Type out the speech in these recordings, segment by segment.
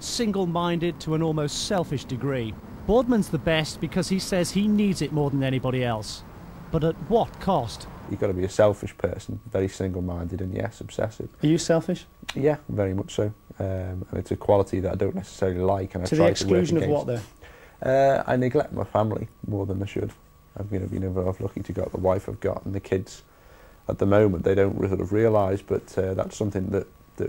single-minded to an almost selfish degree. Boardman's the best because he says he needs it more than anybody else. But at what cost? You've got to be a selfish person, very single-minded and, yes, obsessive. Are you selfish? Yeah, very much so. And it's a quality that I don't necessarily like. And to the exclusion of what, though? I neglect my family more than I should. I've been lucky to get the wife I've got and the kids. At the moment, they don't sort of realise, but that's something that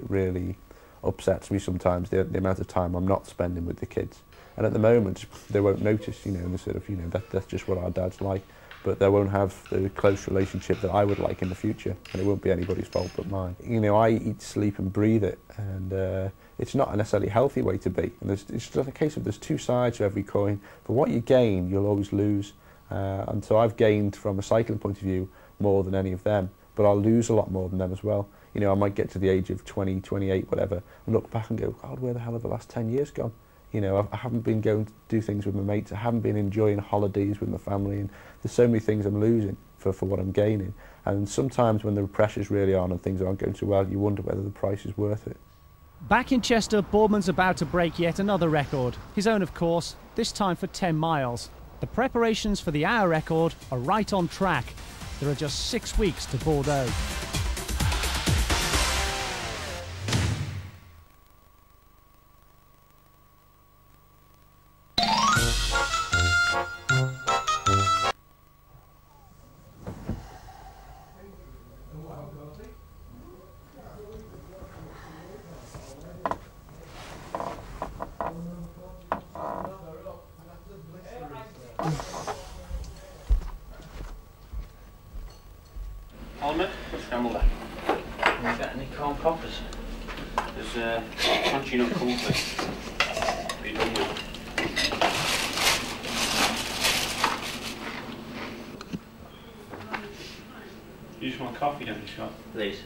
really upsets me sometimes, the amount of time I'm not spending with the kids. And at the moment, they won't notice, and sort of, that's just what our dad's like. But they won't have the close relationship that I would like in the future, and it won't be anybody's fault but mine. I eat, sleep and breathe it, and it's not a necessarily healthy way to be. And it's just a case of there's two sides to every coin. For what you gain, you'll always lose. And so I've gained, from a cycling point of view, more than any of them, but I'll lose a lot more than them as well. I might get to the age of 20, 28, whatever, and look back and go, God, where the hell have the last 10 years gone? I haven't been going to do things with my mates, I haven't been enjoying holidays with my family, and there's so many things I'm losing for what I'm gaining. And sometimes when the pressure's really on and things aren't going so well, you wonder whether the price is worth it. Back in Chester, Boardman's about to break yet another record. His own, of course, this time for 10 miles. The preparations for the hour record are right on track. There are just 6 weeks to Bordeaux. Almond, scramble that. Have you got any corn poppers? There's crunchy nut cornflakes. Be done with. You just want coffee, don't you, Scott? Please.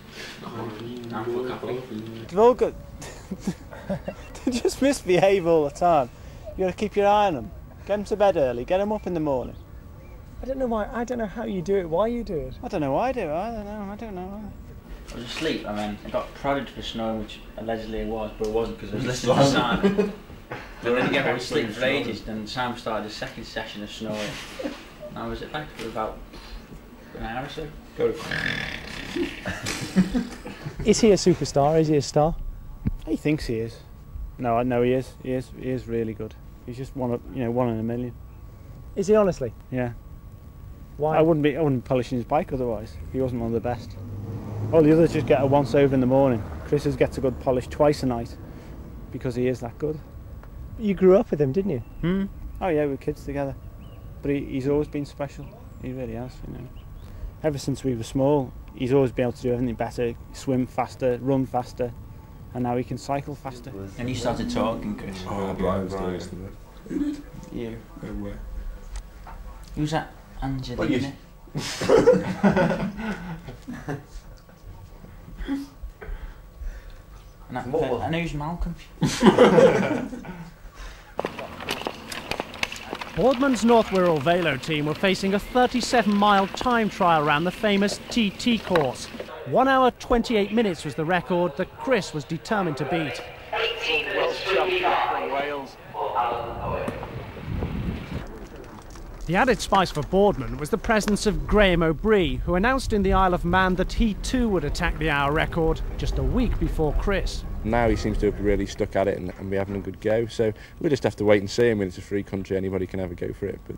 I'm for coffee. They've all got... They just misbehave all the time. You got to keep your eye on them. Get them to bed early. Get them up in the morning. I don't know why. I don't know how you do it. Why you do it? I don't know why I do it. I don't know why. I was asleep and then I got prodded for snoring, which allegedly it was, but it wasn't because I was listening to Simon. But then you get back to sleep for ages, and Simon started his second session of snoring. And I was back for about an hour or so. Go. Is he a superstar? Is he a star? He thinks he is. No, I know he is. He is really good. He's just one in a million. Is he honestly? Yeah. Why? I wouldn't be polishing his bike otherwise. He wasn't one of the best. All the others just get a once over in the morning. Chris gets a good polish twice a night because he is that good. You grew up with him, didn't you? Hmm. Oh yeah, we were kids together. But he's always been special. He really has, Ever since we were small, he's always been able to do everything better. Swim faster, run faster, and now he can cycle faster. And you started talking, Chris. Oh, Brian was doing it. Who did? You. Where? Who's that? Angelina. And who's Malcolm? Boardman's North Wirral Velo team were facing a 37-mile time trial around the famous TT course. 1 hour 28 minutes was the record that Chris was determined to beat. The added spice for Boardman was the presence of Graham O'Brien, who announced in the Isle of Man that he too would attack the hour record just a week before Chris. Now he seems to have really stuck at it and be having a good go, so we'll just have to wait and see. I mean, it's a free country, anybody can have a go for it, but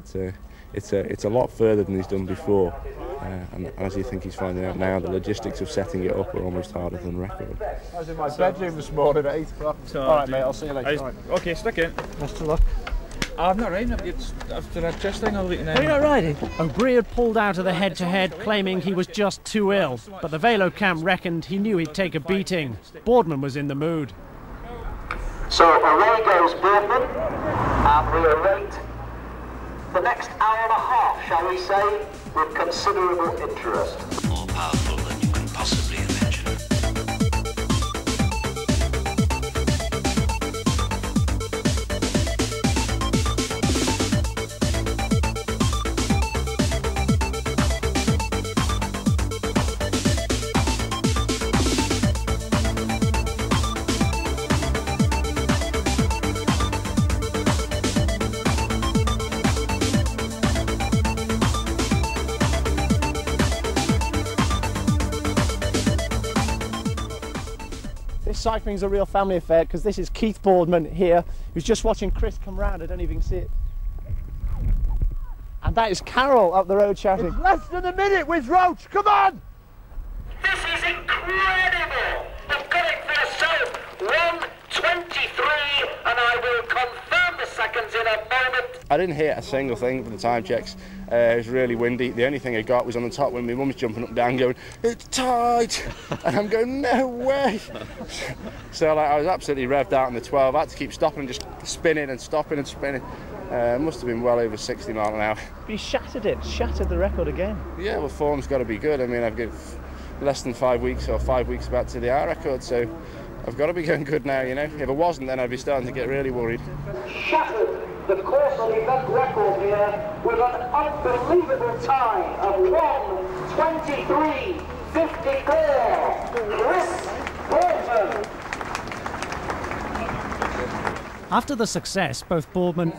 it's a lot further than he's done before, and as you think he's finding out now, the logistics of setting it up are almost harder than the record. I was in my bedroom this morning at 8 o'clock. Alright mate, I'll see you later. Okay, stick in. Best of luck. I'm not riding, after that chest thing I'll let you know. Are you not riding? O'Brien had pulled out of the head-to-head, claiming he was just too ill, but the Velo camp reckoned he knew he'd take a beating. Boardman was in the mood. So away goes Boardman, and we await the next hour and a half, shall we say, with considerable interest. More powerful than you can possibly imagine. cycling's a real family affair, because this is Keith Boardman here, who's just watching Chris come round. I don't even see it. And that is Carol up the road shouting. It's less than a minute with Roach, come on! This is incredible! I've got it for yourself. 1:23, and I will confirm the seconds in a moment. I didn't hit a single thing for the time checks. It was really windy. The only thing I got was on the top when my mum was jumping up and down going, "It's tight!" And I'm going, "No way!" So like, I was absolutely revved out on the 12. I had to keep stopping and just spinning and stopping and spinning. It must have been well over 60 miles an hour. You shattered it, shattered the record again. Yeah, well, form's got to be good. I mean, I've got less than 5 weeks, or 5 weeks back to the hour record, so I've got to be going good now, you know. If it wasn't, then I'd be starting to get really worried. Shattered the course of event record here with an unbelievable time of 1:23.54. Chris Boardman. After the success, both Boardman